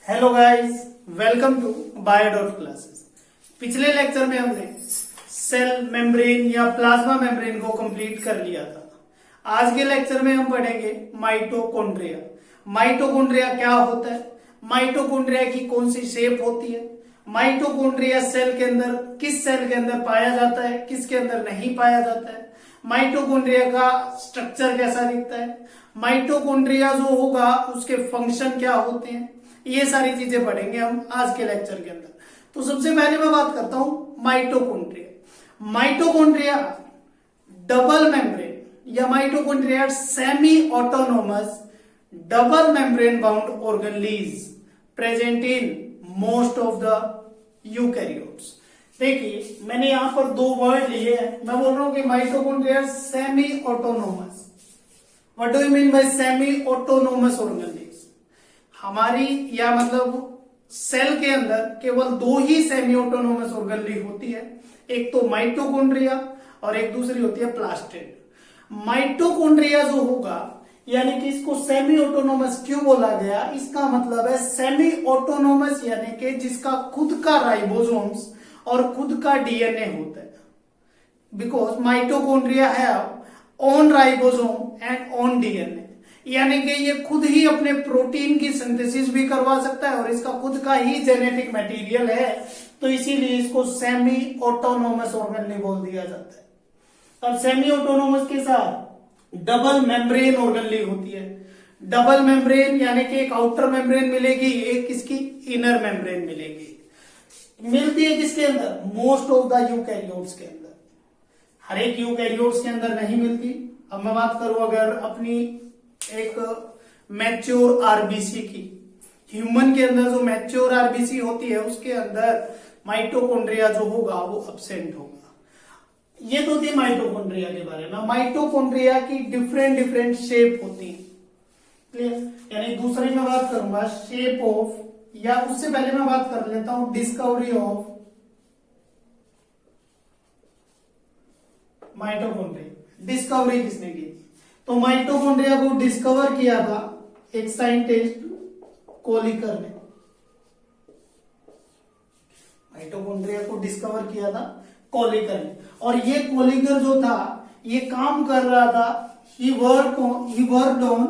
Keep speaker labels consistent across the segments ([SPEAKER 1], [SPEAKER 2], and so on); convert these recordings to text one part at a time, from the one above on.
[SPEAKER 1] Hello guys, welcome to Biodot classes. पिछले lecture में हमने सेल मेम्ब्रेन या प्लाज्मा मेम्ब्रेन को कंप्लीट कर लिया था। आज के लेक्चर में हम पढ़ेंगे माइटोकॉन्ड्रिया। माइटोकॉन्ड्रिया क्या होता है, माइटोकॉन्ड्रिया की कौन सी शेप होती है, माइटोकॉन्ड्रिया सेल के अंदर किस सेल के अंदर पाया जाता है, किसके अंदर नहीं पाया जाता है, माइटोकॉन्ड्रिया का स्ट्रक्चर कैसा दिखता है, माइटोकॉन्ड्रिया जो होगा उसके फंक्शन क्या होते हैं, ये सारी चीजें पढ़ेंगे हम आज के लेक्चर के अंदर। तो सबसे पहले मैं बात करता हूं माइटोकॉन्ड्रिया। माइटोकॉन्ड्रिया डबल मेम्ब्रेन या mitochondria semi autonomous double membrane bound organelles present in most of the eukaryotes. देखिए मैंने यहां पर दो वर्ड लिए हैं। मैं बोल रहा हूं कि mitochondria semi autonomous. What do you mean by semi autonomous organelles? हमारी या मतलब सेल के अंदर केवल दो ही सेमी ऑटोनोमस ऑर्गेनेल्स होती है, एक तो माइटोकॉन्ड्रिया और एक दूसरी होती है प्लास्टिड। माइटोकॉन्ड्रिया जो होगा यानी कि इसको सेमी ऑटोनोमस क्यों बोला गया, इसका मतलब है सेमी ऑटोनोमस यानी कि जिसका खुद का राइबोसोम्स और खुद का डीएनए होता है। Because mitochondria have own ribosome and own DNA, यानी कि ये खुद ही अपने प्रोटीन की सिंथेसिस भी करवा सकता है और इसका खुद का ही जेनेटिक मटेरियल है, तो इसीलिए इसको सेमी ऑटोनोमस ऑर्गेनेल बोल दिया जाता है। अब सेमी ऑटोनोमस के साथ डबल मेम्ब्रेन ऑर्गेनेल होती है। डबल मेम्ब्रेन यानी कि एक आउटर मेम्ब्रेन मिलेगी, एक इसकी इनर मेम्ब्रेन मिलेगी। मिलती है किसके अंदर? मोस्ट ऑफ द यूकैरियोट्स के अंदर। हर एक यूकैरियोट्स के अंदर नहीं मिलती। अब मैं बात करूं अगर अपनी एक मैच्योर आरबीसी की, ह्यूमन के अंदर जो मैच्योर आरबीसी होती है उसके अंदर माइटोकॉन्ड्रिया जो होगा वो अब्सेंट होगा। ये तो थी माइटोकॉन्ड्रिया के बारे में। माइटोकॉन्ड्रिया की डिफरेंट डिफरेंट शेप होती है, क्लियर? यानी दूसरी में बात करूंगा शेप ऑफ, या उससे पहले मैं बात कर लेता हूं डिस्कवरी ऑफ माइटोकॉन्ड्रिया। डिस्कवरी किसने की? तो माइटोकॉन्ड्रिया को डिस्कवर किया था एक साइंटिस्ट कोलिकर ने। माइटोकॉन्ड्रिया को डिस्कवर किया था कोलिकर ने, और ये कोलिकर जो था ये काम कर रहा था, ही वर्कड ऑन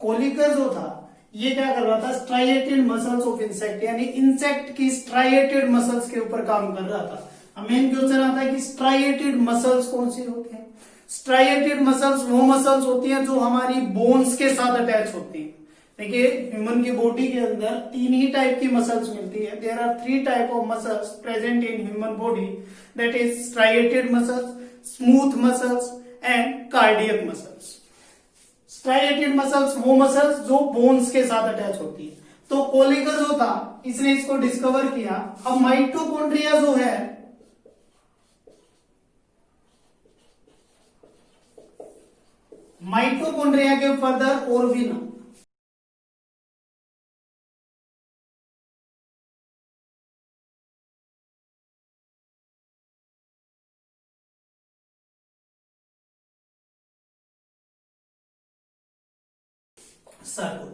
[SPEAKER 1] कोलिकर जो था ये क्या कर रहा था, स्ट्राइएटेड मसल्स ऑफ इंसेक्ट, यानी इंसेक्ट की स्ट्राइएटेड मसल्स के ऊपर काम कर रहा था। मेन क्वेश्चन आता है कि स्ट्राइएटेड मसल्स कौन सी होती हैं? स्ट्राइएटेड मसल्स वो मसल्स होती हैं जो हमारी बोन्स के साथ अटैच होती हैं। देखिए ह्यूमन की बॉडी के अंदर तीन ही टाइप की मसल्स मिलती है। There are 3 type of muscles present in human body, that is striated muscles, smooth muscles and cardiac muscles. Striated muscles वो मसल्स जो बोन्स के साथ अटैच होती है। तो कोलिकर जो था इसने इसको डिस्कवर किया। अब माइटोकॉन्ड्रिया जो है माइटोकॉन्ड्रिया के फर्दर और भी नाम सर्कुल,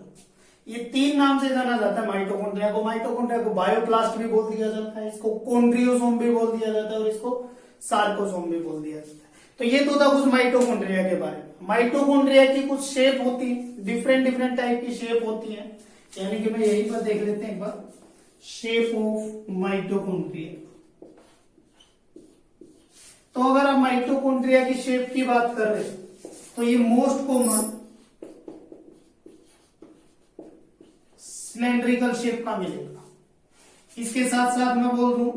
[SPEAKER 1] ये 3 नाम से जाना जाता है माइटोकॉन्ड्रिया को। माइटोकॉन्ड्रिया को बायोप्लास्ट भी बोल दिया जाता है, इसको कॉन्ड्रियोसोम भी बोल दिया जाता है और इसको सार्कोसोम भी बोल दिया जाता है। तो ये तो था कुछ माइटोकॉन्ड्रिया के बारे में। माइटोकॉन्ड्रिया की कुछ शेप होती है, डिफरेंट डिफरेंट टाइप की शेप होती है, यानी कि मैं यहीं पर देख लेते हैं एक बार शेप ऑफ माइटोकॉन्ड्रिया। तो अगर आप माइटोकॉन्ड्रिया की शेप की बात कर रहे हैं तो ये मोस्ट कॉमन सिलेंड्रिकल शेप का मिलेगा। इसके साथ साथ मैं बोल दूं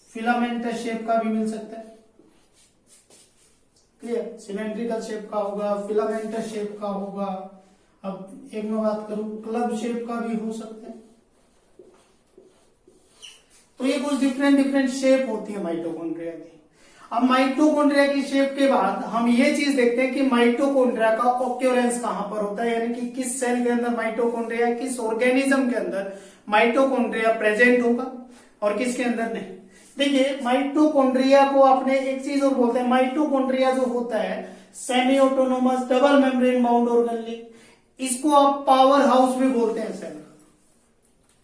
[SPEAKER 1] फिलामेंटस शेप का भी मिल सकता है, क्लियर? सिलेंड्रिकल शेप का होगा, फिलामेंटस शेप का होगा। अब एक मैं बात करूं क्लब शेप का भी हो सकता है। तो ये कुछ डिफरेंट डिफरेंट शेप होती है माइटोकॉन्ड्रिया की। अब माइटोकॉन्ड्रिया की शेप के बाद हम ये चीज देखते हैं कि माइटोकॉन्ड्रिया का ऑक्यूरेंस कहां पर होता है, यानी कि किस सेल के अंदर माइटोकॉन्ड्रिया, किस ऑर्गेनिज्म के अंदर माइटोकॉन्ड्रिया प्रेजेंट होगा और किसके अंदर नहीं। देखिए माइटोकॉन्ड्रिया को आपने एक चीज और बोलते हैं, माइटोकॉन्ड्रिया जो होता है semi autonomous double membrane bound organelle, इसको आप पावर हाउस भी बोलते हैं सेल का।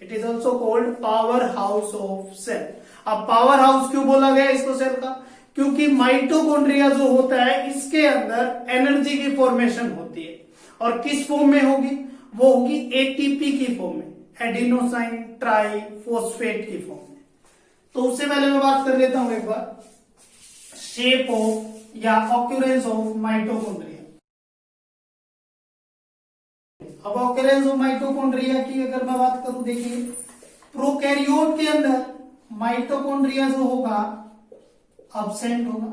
[SPEAKER 1] It is also called powerhouse of cell. अब पावर हाउस क्यों बोला गया इसको सेल का, क्योंकि माइटोकॉन्ड्रिया जो होता है इसके अंदर एनर्जी की फॉर्मेशन होती है, और किस फॉर्म में होगी, वो होगी एटीपी की फॉर्म में, एडिनोसाइन ट्राइफॉस्फेट की फॉर्म में। तो उससे पहले मैं बात कर लेता हूं एक बार शेप ऑफ या ऑक्यूरेंस ऑफ माइटोकॉन्ड्रिया। अब ऑक्यूरेंस ऑफ माइटोकॉन्ड्रिया की अगर मैं बात करूं, देखिए प्रोकैरियोट के अंदर माइटोकॉन्ड्रिया जो होगा अब्सेंट होगा,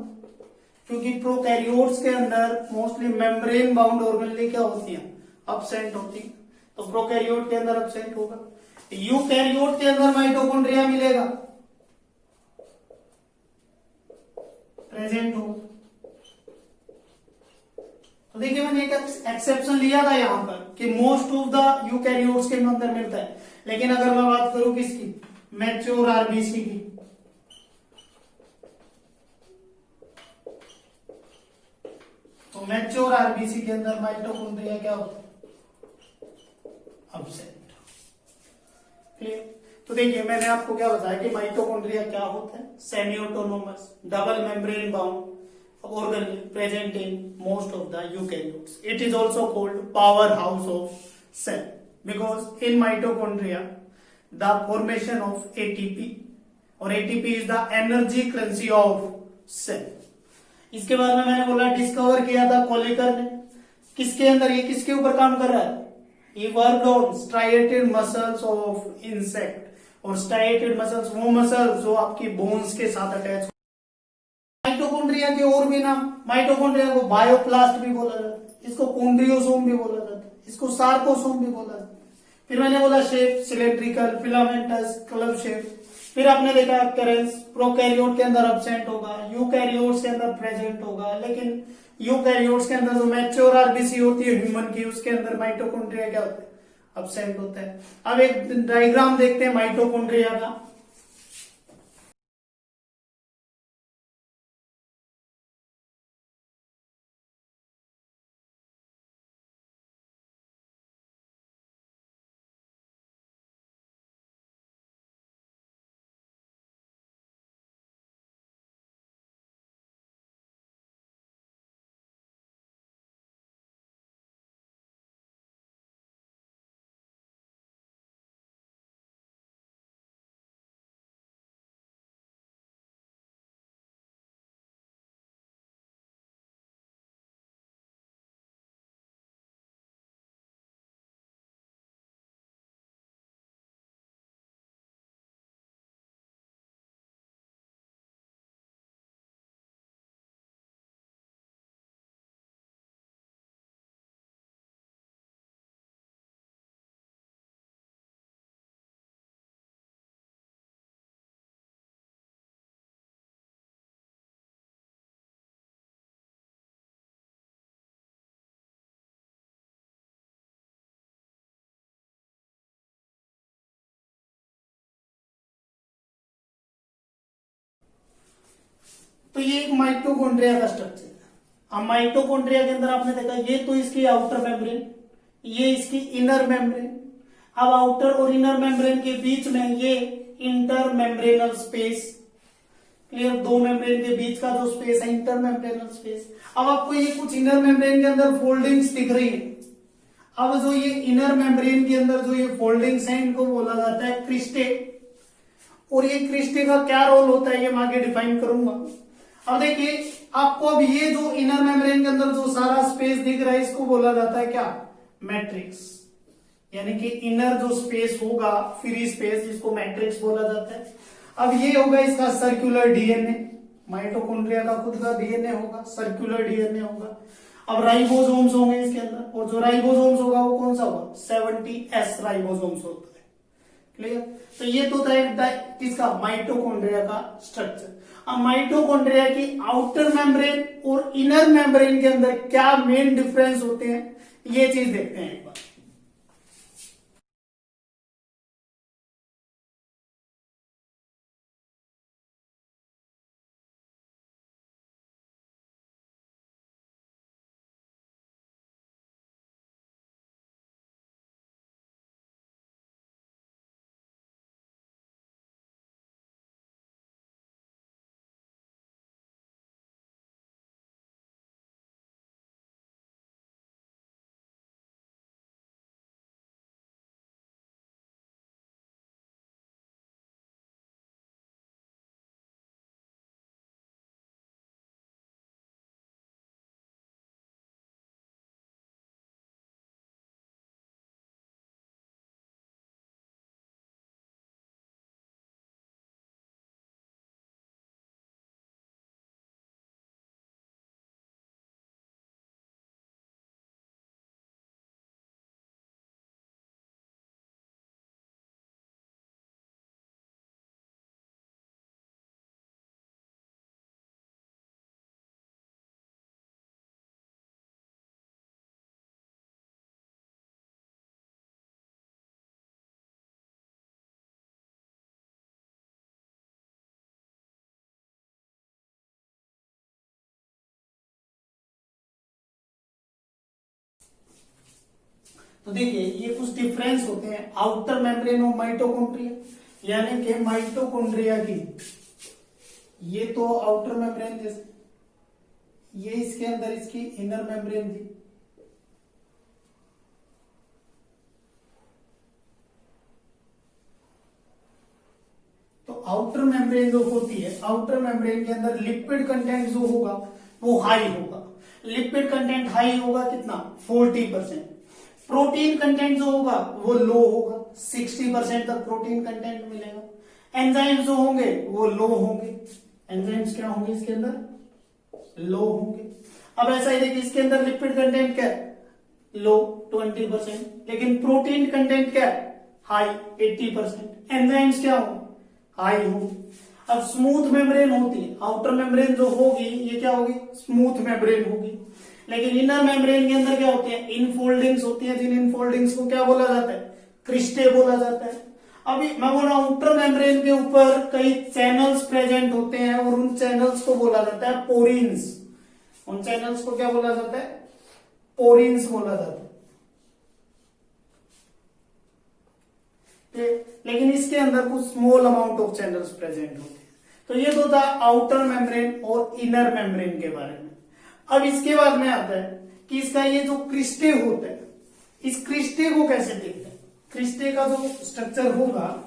[SPEAKER 1] क्योंकि प्रोकैरियोट्स के अंदर मोस्टली मेम्ब्रेन बाउंड ऑर्गेनेल क्या होती है, अब्सेंट होती है, तो प्रोकैरियोट के अंदर अब्सेंट होगा। यूकैरियोट के अंदर माइटोकॉन्ड्रिया मिलेगा, प्रेजेंट होगा। तो देखिए मैंने एक एक्सेप्शन लिया था यहां पर कि मोस्ट ऑफ द यूकैरियोट्स के अंदर मिलता है, लेकिन अगर मैं बात करूं किसकी, मैच्योर आरबीसी की, तो मैच्योर आरबीसी के अंदर माइटोकॉन्ड्रिया क्या होता है, अब्सेंट। क्लियर। तो देखिए मैंने आपको क्या बताया कि माइटोकॉन्ड्रिया क्या होता है, semi autonomous double membrane bound organelle present in most of the eukaryotes. It is also called powerhouse of cell because in mitochondria the formation of ATP, और ATP is the energy currency of cell. इसके बाद में मैंने बोला discover किया था Kolliker ने, किसके अंदर, ये किसके ऊपर काम कर रहा है, ये work on striated muscles of insect, और स्ट्राइएटेड मसल्स वो मसल्स जो आपकी बोन्स के साथ अटैच। माइटोकॉन्ड्रिया के और भी नाम, माइटोकॉन्ड्रिया को बायोप्लास्ट भी बोला जाता है, इसको कॉन्ड्रियोसोम भी बोला जाता है, इसको सार्कोसोम भी बोला जाता है। फिर मैंने बोला shape cylindrical, filamentous, club shape. फिर आपने देखा अकरेंस, प्रोकैरियोट के अंदर अब्सेंट होगा, यूकैरियोट्स के अंदर प्रेजेंट होगा, लेकिन यूकैरियोट्स के अंदर जो मैच्योर आरबीसी होती है ह्यूमन की, उसके अंदर माइटोकॉन्ड्रिया क्या होता है, अब्सेंट होता है। अब एक डायग्राम देखते हैं माइटोकॉन्ड्रिया का। तो ये एक माइटोकॉन्ड्रिया का स्ट्रक्चर है। अब माइटोकॉन्ड्रिया के अंदर आपने देखा ये तो इसकी आउटर मेम्ब्रेन, ये इसकी इनर मेम्ब्रेन। अब आउटर और इनर मेम्ब्रेन के बीच में ये इंटर मेम्ब्रेनल स्पेस, क्लियर, दो मेम्ब्रेन के बीच का जो स्पेस है इंटर मेम्ब्रेनल स्पेस। अब आपको ये कुछ इनर मेम्ब्रेन के अंदर फोल्डिंग्स दिख रही है। अब जो ये इनर मेम्ब्रेन के अंदर जो ये फोल्डिंग्स हैं इनको बोला जाता है क्रिस्टे, और ये क्रिस्टे का क्या रोल होता है ये मैं आगे डिफाइन करूंगा। अब देखिए आपको अब ये जो इनर मेम्ब्रेन के अंदर जो सारा स्पेस दिख रहा है इसको बोला जाता है क्या, मैट्रिक्स, यानी कि इनर जो स्पेस होगा फ्री स्पेस जिसको मैट्रिक्स बोला जाता है। अब ये होगा इसका सर्कुलर डीएनए, माइटोकॉन्ड्रिया का खुद का डीएनए होगा, सर्कुलर डीएनए होगा। अब राइबोसोम्स होंगे इसके अंदर, और जो राइबोसोम्स होगा वो कौन सा होगा, 70S राइबोसोम्स होता है। क्लियर। तो ये तो था किसका, माइटोकॉन्ड्रिया का स्ट्रक्चर। अब माइटोकॉन्ड्रिया की आउटर मेम्ब्रेन और इनर मेम्ब्रेन के अंदर क्या मेन डिफरेंस होते हैं ये चीज देखते हैं एक बार। तो देखिए ये कुछ डिफरेंस होते हैं आउटर मेम्ब्रेन ऑफ माइटोकॉन्ड्रिया, यानी कि माइटोकॉन्ड्रिया की ये तो आउटर मेम्ब्रेन जैसे, ये इसके अंदर इसकी इनर मेम्ब्रेन थी, तो आउटर मेम्ब्रेन जो होती है, आउटर मेम्ब्रेन के अंदर लिपिड कंटेंट जो होगा वो हाई होगा। लिपिड कंटेंट हाई होगा कितना, 40%। प्रोटीन कंटेंट जो होगा वो लो होगा, 60% तक प्रोटीन कंटेंट मिलेगा। एंजाइम्स जो होंगे वो लो होंगे, एंजाइम्स क्या होंगे इसके अंदर, लो होंगे। अब ऐसा ही देखिए इसके अंदर लिपिड कंटेंट क्या है, लो 20%, लेकिन प्रोटीन कंटेंट क्या है, हाई 80%। एंजाइम्स क्या हो, हाई हो। अब स्मूथ मेम्ब्रेन होती है, आउटर मेम्ब्रेन जो होगी ये क्या होगी, स्मूथ मेम्ब्रेन होगी। लेकिन इनर मेम्ब्रेन के अंदर क्या होती है, इनफोल्डिंग्स होती है, जिन इनफोल्डिंग्स को क्या बोला जाता है, क्रिस्टे बोला जाता है। अभी मैं बोल रहा हूं आउटर मेम्ब्रेन के ऊपर कई चैनल्स प्रेजेंट होते हैं और उन चैनल्स को बोला जाता है पोरिन्स। उन चैनल्स को क्या बोला जाता है, पोरिन्स बोला जाता है। लेकिन इसके अंदर कुछ small amount of channels present होते हैं। तो ये तो था आउटर मेम्ब्रेन और इनर मेम्ब्रेन के बारे में। अब इसके बाद में आता है कि इसका ये जो क्रिस्टे होता है, इस क्रिस्टे को कैसे देखते हैं। क्रिस्टे का जो स्ट्रक्चर होगा,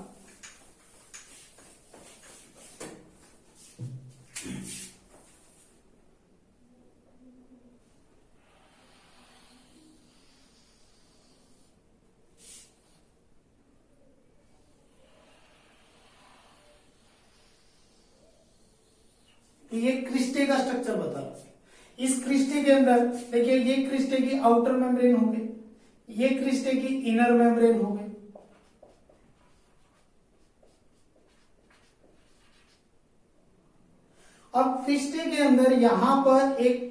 [SPEAKER 1] ये क्रिस्टे का स्ट्रक्चर बता रहा है। इस क्रिस्टे के अंदर देखिए ये क्रिस्टे की आउटर मेम्ब्रेन हो गई, ये क्रिस्टे की इनर मेम्ब्रेन हो गई। अब क्रिस्टे के अंदर यहां पर एक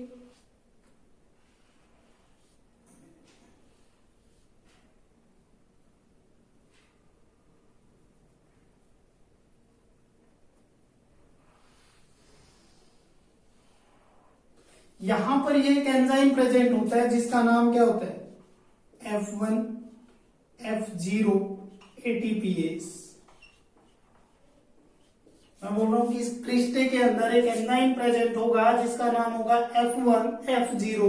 [SPEAKER 1] यहां पर ये एक एंजाइम प्रेजेंट होता है जिसका नाम क्या होता है, F1 F0 ATPase। मैं बोल रहा हूं कि इस क्रिस्टे के अंदर एक एंजाइम प्रेजेंट होगा जिसका नाम होगा F1 F0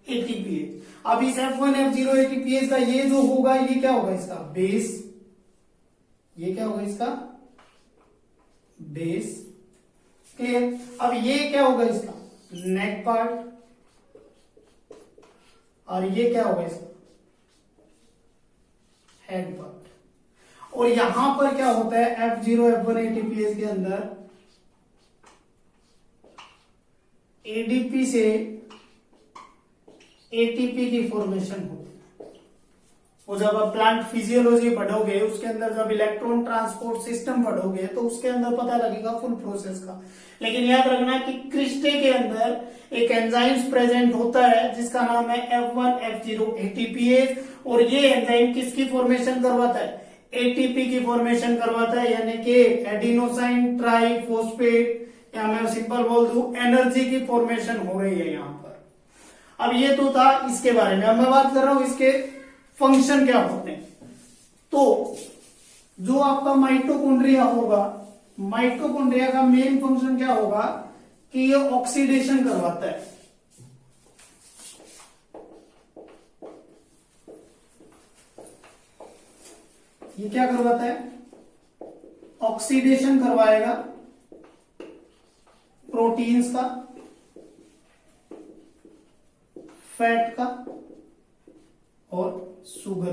[SPEAKER 1] ATPase। अब इस F1 F0 ATPase का ये जो होगा ये क्या होगा, इसका बेस, ये क्या होगा इसका बेस। क्लियर। अब ये क्या होगा इसका नेक पार्ट, और ये क्या होगा इसका हेड पार्ट। और यहां पर क्या होता है F0 F1 ATPase के अंदर ADP से ATP की फॉर्मेशन होती है। वो जब आप प्लांट फिजियोलॉजी पढ़ोगे उसके अंदर जब इलेक्ट्रॉन ट्रांसपोर्ट सिस्टम पढ़ोगे तो उसके अंदर पता लगेगा फुल प्रोसेस का। लेकिन याद रखना कि क्रिस्टे के अंदर एक एंजाइम्स प्रेजेंट होता है जिसका नाम है F1 F0 ATPase, और ये एंजाइम किसकी फॉर्मेशन करवाता है, एटीपी की फॉर्मेशन करवाता है, यानी कि एडिनोसाइन ट्राइफॉस्फेट, या मैं सिंपल बोल दूं एनर्जी की फॉर्मेशन हो रही है यहां पर। अब ये तो था इसके बारे में। अब मैं बात कर रहा हूं इसके फंक्शन क्या होते हैं। तो जो आपका माइटोकॉन्ड्रिया होगा, माइटोकॉन्ड्रिया का मेन फंक्शन क्या होगा कि ये ऑक्सीडेशन करवाता है। ये क्या करवाता है, ऑक्सीडेशन करवाएगा प्रोटीन्स का, फैट का और शुगर।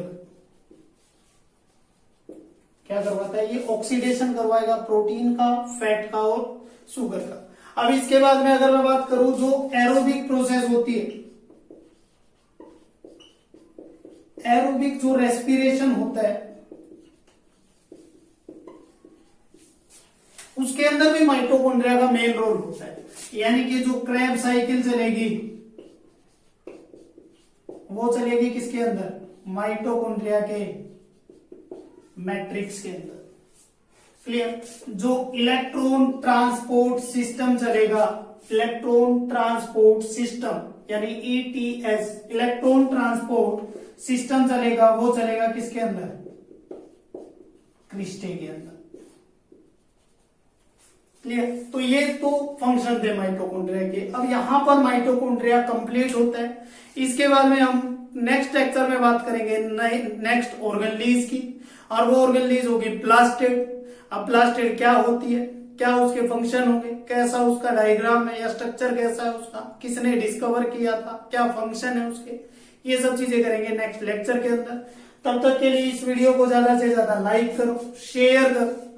[SPEAKER 1] क्या करवाता है, ये ऑक्सीडेशन करवाएगा प्रोटीन का, फैट का और शुगर का। अब इसके बाद में अगर मैं बात करूं जो एरोबिक प्रोसेस होती है, एरोबिक जो रेस्पिरेशन होता है उसके अंदर भी माइटोकॉन्ड्रिया का मेन रोल होता है। यानी कि जो क्रेब साइकिल चलेगी वो चलेगी किसके अंदर, माइटोकॉन्ड्रिया के मैट्रिक्स के अंदर। क्लियर। जो इलेक्ट्रॉन ट्रांसपोर्ट सिस्टम चलेगा, इलेक्ट्रॉन ट्रांसपोर्ट सिस्टम यानी ETS, इलेक्ट्रॉन ट्रांसपोर्ट सिस्टम चलेगा, वो चलेगा किसके अंदर, क्रिस्टे के अंदर। क्लियर। तो ये तो फंक्शन थे माइटोकॉन्ड्रिया के। अब यहां पर माइटोकॉन्ड्रिया कंप्लीट होता है। इसके बाद में हम नेक्स्ट लेक्चर में बात करेंगे नेक्स्ट ऑर्गेनलीज की, और वो ऑर्गेनलीज होगी प्लास्टिड। अब प्लास्टिड क्या होती है, क्या उसके फंक्शन होंगे, कैसा उसका डायग्राम है या स्ट्रक्चर कैसा है उसका, किसने डिस्कवर किया था, क्या फंक्शन है उसके, ये सब चीजें करेंगे नेक्स्ट लेक्चर के अंदर। तब तक के लिए इस वीडियो को ज्यादा से ज्यादा लाइक करो, शेयर करो